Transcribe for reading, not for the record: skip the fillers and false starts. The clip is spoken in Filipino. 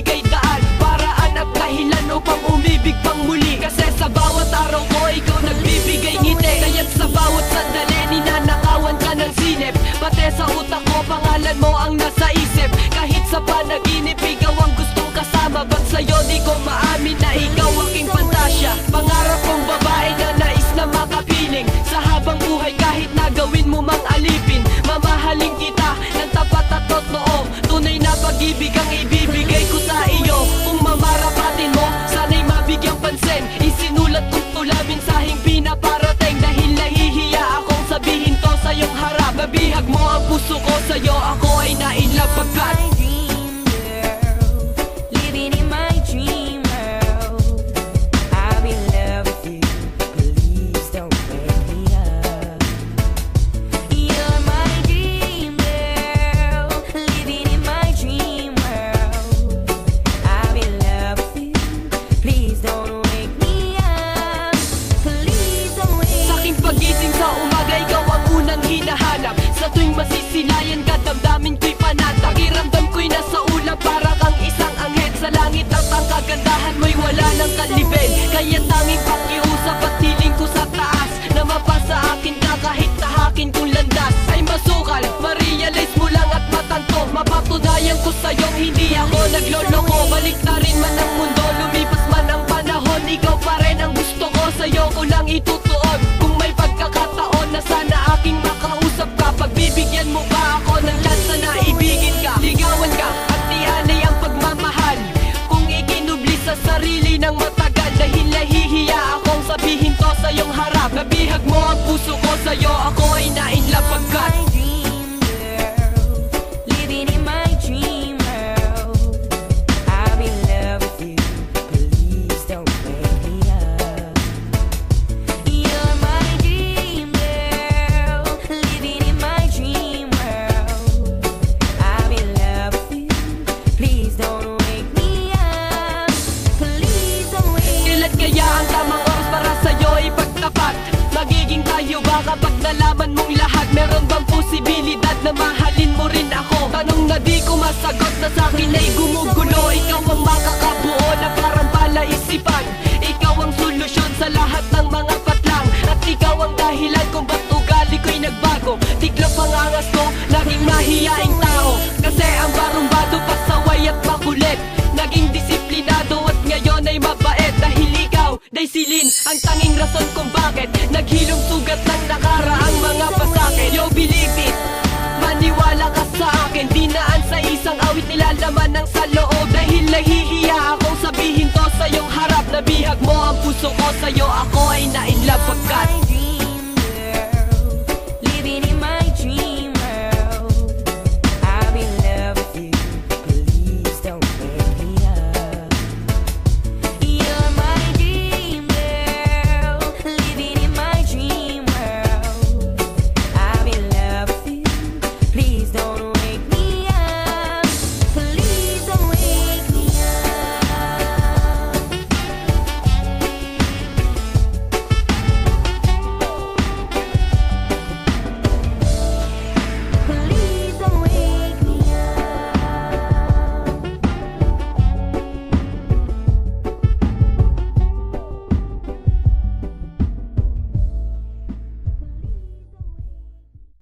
nagbibigay daan, paraan at dahilan upang umibig pang muli. Kasi sa bawat araw ko ikaw nagbibigay ngiti, kaya't sa bawat sandali ninanakawan ka ng silip. Pati sa utak ko pangalan mo ang nasa isip. Kahit sa panaginip ikaw ang gustong kasama, ba't sa'yo di ko maamin na ikaw aking fantasya? Pangarap kong babae na nais na makapiling sa habang buhay, kahit na gawin mo mang alipin. Mamahalin kita ng tapat at totoo, tunay na pag-ibig ang ibibigay ko sa iyo. Kung mamarapatin mo, sana'y mabigyang pansin. Isinulat kong tula, mensaheng pinaparating, dahil nahihiya akong sabihin to sa iyong harap. Nabihag mo ang puso ko sa'yo, ako ay nainlove pagkat sa tuwing masisilayan ka, damdamin ko'y panata. Pakiramdam ko'y nasa ulap, para kang isang anghel. Sa langit at ang kagandahan mo'y wala ng kalibel. Kaya tanging pakiusap at hiling ko sa taas, na mapasa akin ka kahit tahakin kong landas. Ay masukal, ma-realize mo lang at matanto, mapatunayan ko sa'yong hindi ako nagloloko. Balik na rin man ang mundo, lumipas man ang panahon, ikaw pa rin ang gusto ko, sa'yo ko lang itutuon. Kung may pagkakataon na sana aking makausap ka, pagbibigyan mo ba ako ng lansa na ibigin ka? Ligawan ka at ianay ang pagmamahal, kung ikinubli sa sarili ng matagal, dahil nahihiya akong sabihin to sa iyong harap. Nabihag mo ang puso ko sa'yo, ako ay nainlove pagkat magiging tayo ba kapag nalaman mong lahat? Meron bang posibilidad na mahalin mo rin ako? Tanong na di ko masagot, na sa'kin ay gumugulo. Ikaw ang makakabuo na parang palaisipan, ikaw ang solusyon sa lahat ng mga patlang, at ikaw ang dahilan kung ba't ugali ko'y nagbago. Tiklop ang angas ko, naging mahiyaing tao, kasi ang barumbado, pasaway at makulit. Naging disiplinado at ngayon ay mabait, dahil ikaw, Daisilin, ang tanging rason kung bakit naghilom sugat ng nakaraang mga pasakit. Yo, believe it, maniwala ka sa akin, dinaan sa isang awit, nilalaman ng sa loob. Dahil nahihiya akong sabihin to sa iyong harap, nabihag mo ang puso ko sa'yo, ako ay nainlove pagkat